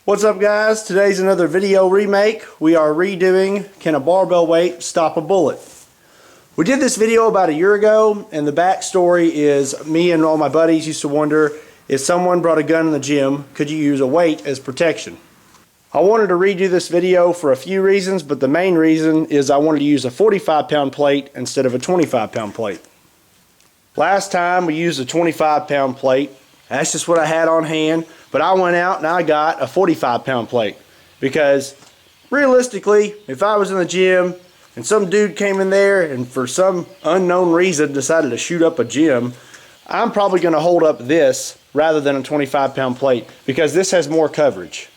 What's up, guys? Today's another video remake. We are redoing Can a Barbell Weight Stop a Bullet? We did this video about a year ago, and the backstory is me and all my buddies used to wonder if someone brought a gun in the gym, could you use a weight as protection? I wanted to redo this video for a few reasons, but the main reason is I wanted to use a 45-pound plate instead of a 25-pound plate. Last time we used a 25-pound plate. That's just what I had on hand, but I went out and I got a 45-pound plate because realistically, if I was in the gym and some dude came in there and for some unknown reason decided to shoot up a gym, I'm probably going to hold up this rather than a 25-pound plate because this has more coverage.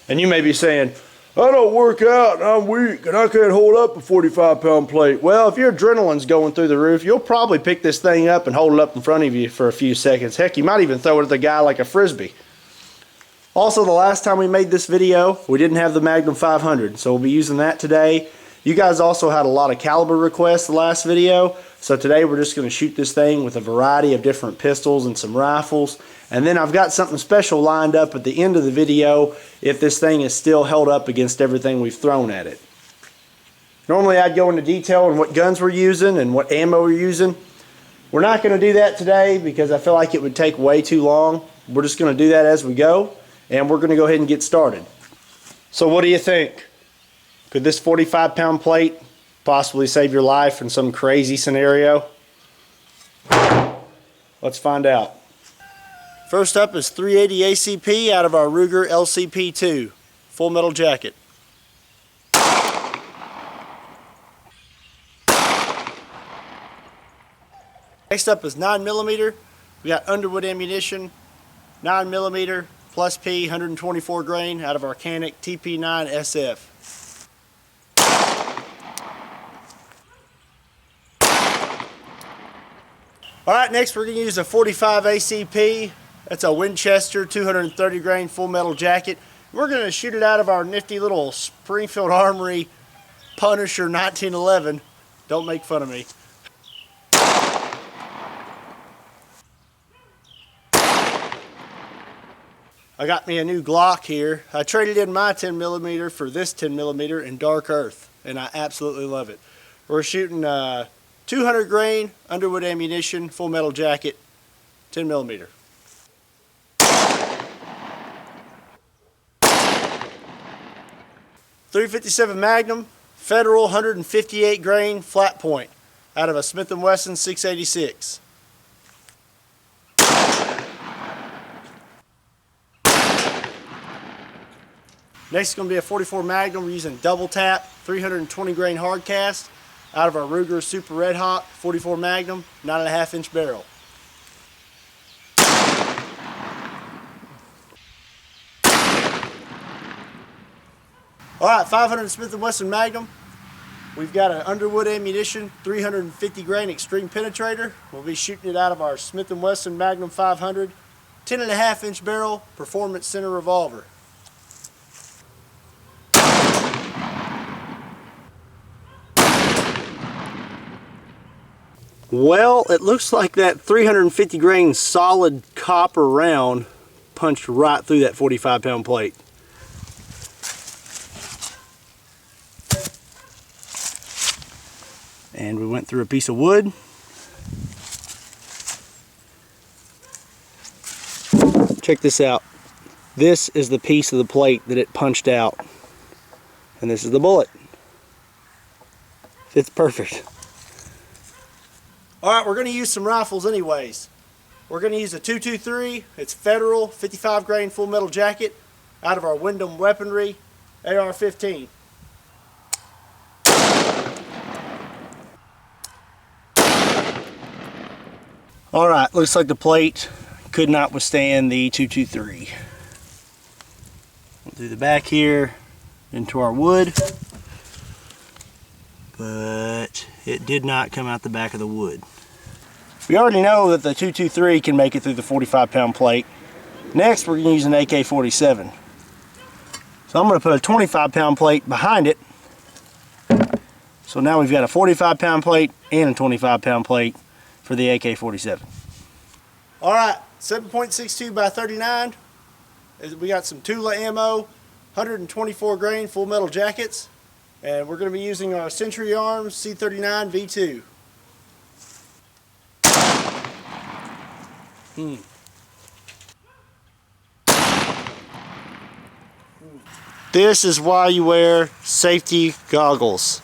And you may be saying, I don't work out and I'm weak and I can't hold up a 45-pound plate. Well, if your adrenaline's going through the roof, you'll probably pick this thing up and hold it up in front of you for a few seconds. Heck, you might even throw it at the guy like a frisbee. Also, the last time we made this video, we didn't have the Magnum 500, so we'll be using that today. You guys also had a lot of caliber requests the last video, so today we're just going to shoot this thing with a variety of different pistols and some rifles. And then I've got something special lined up at the end of the video if this thing is still held up against everything we've thrown at it. Normally I'd go into detail on what guns we're using and what ammo we're using. We're not going to do that today because I feel like it would take way too long. We're just going to do that as we go, and we're going to go ahead and get started. So what do you think? Could this 45-pound plate possibly save your life in some crazy scenario? Let's find out. First up is 380 ACP out of our Ruger LCP2 full metal jacket. Next up is 9mm. We got Underwood ammunition, 9mm plus P 124 grain out of our Canic TP9 SF. Alright, next we're going to use a 45 ACP. That's a Winchester 230 grain full metal jacket. We're going to shoot it out of our nifty little Springfield Armory Punisher 1911. Don't make fun of me. I got me a new Glock here. I traded in my 10mm for this 10mm in dark earth, and I absolutely love it. We're shooting 200 grain Underwood ammunition, full metal jacket, 10mm. .357 Magnum, Federal 158 grain flat point out of a Smith & Wesson 686. Next is going to be a 44 Magnum. We're using double tap, 320 grain hard cast out of our Ruger Super Red Hawk 44 Magnum, 9.5 inch barrel. Alright, 500 Smith & Wesson Magnum. We've got an Underwood ammunition, 350 grain extreme penetrator. We'll be shooting it out of our Smith & Wesson Magnum 500, 10.5 inch barrel, performance center revolver. Well, it looks like that 350 grain solid copper round punched right through that 45-pound plate. And we went through a piece of wood. Check this out. This is the piece of the plate that it punched out. And this is the bullet. Fits perfect. Alright, we're going to use some rifles anyways. We're going to use a 223. It's Federal 55 grain full metal jacket out of our Wyndham Weaponry AR-15. Alright, looks like the plate could not withstand the 223. We'll do the back here into our wood, but it did not come out the back of the wood. We already know that the 223 can make it through the 45-pound plate. Next, we're going to use an AK-47. So I'm going to put a 25-pound plate behind it. So now we've got a 45-pound plate and a 25-pound plate for the AK-47. Alright, 7.62 by 39. We got some Tula ammo, 124 grain full metal jackets, and we're going to be using our Century Arms C39 V2. This is why you wear safety goggles.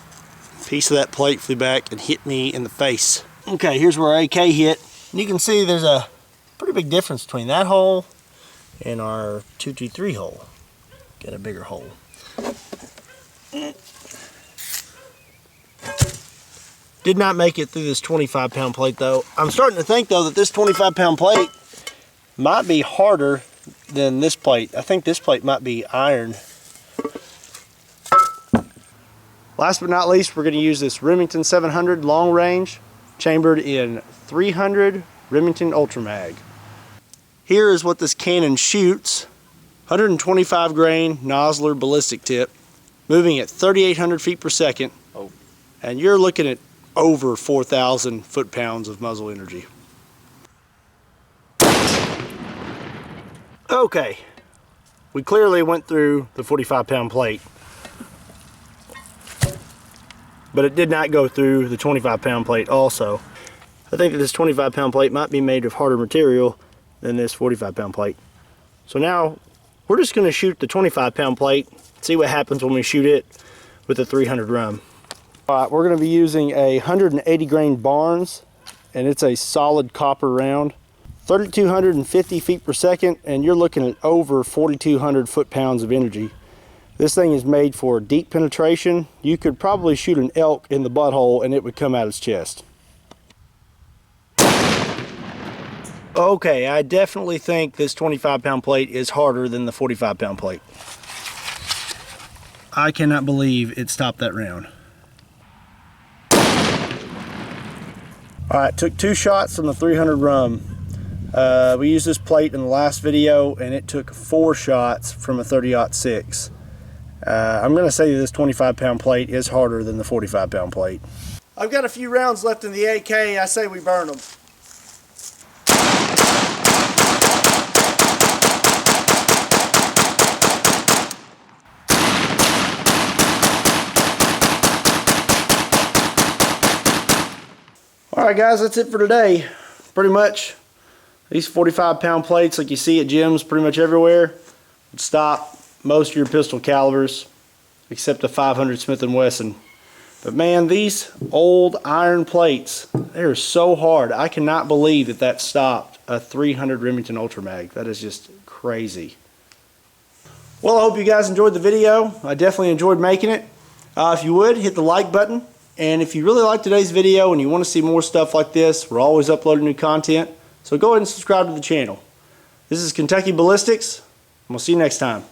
A piece of that plate flew back and hit me in the face. Okay, here's where our AK hit. And you can see there's a pretty big difference between that hole and our 223 hole. Get a bigger hole. Did not make it through this 25-pound plate though. I'm starting to think though that this 25-pound plate might be harder than this plate. I think this plate might be iron. Last but not least, we're going to use this Remington 700 long range, chambered in 300 Remington Ultra Mag. Here is what this cannon shoots. 125 grain Nosler ballistic tip, moving at 3,800 feet per second, and you're looking at over 4,000 foot-pounds of muzzle energy. Okay, we clearly went through the 45-pound plate, but it did not go through the 25-pound plate also. I think that this 25-pound plate might be made of harder material than this 45-pound plate. So now we're just going to shoot the 25-pound plate, see what happens when we shoot it with the 300 rum. Alright, we're going to be using a 180 grain Barnes, and it's a solid copper round. 3,250 feet per second, and you're looking at over 4,200 foot-pounds of energy. This thing is made for deep penetration. You could probably shoot an elk in the butthole and it would come out its chest. Okay, I definitely think this 25-pound plate is harder than the 45-pound plate. I cannot believe it stopped that round. Alright, took 2 shots from the 300 rum. We used this plate in the last video and it took 4 shots from a 30-06. I'm going to say this 25-pound plate is harder than the 45-pound plate. I've got a few rounds left in the AK. I say we burn them. Alright guys, that's it for today. Pretty much these 45-pound plates like you see at gyms pretty much everywhere would stop most of your pistol calibers except a 500 Smith & Wesson. But man, these old iron plates, they are so hard. I cannot believe that that stopped a 300 Remington Ultra Mag. That is just crazy. Well, I hope you guys enjoyed the video. I definitely enjoyed making it. If you would, hit the like button. And if you really like today's video and you want to see more stuff like this, we're always uploading new content. So go ahead and subscribe to the channel. This is Kentucky Ballistics, and we'll see you next time.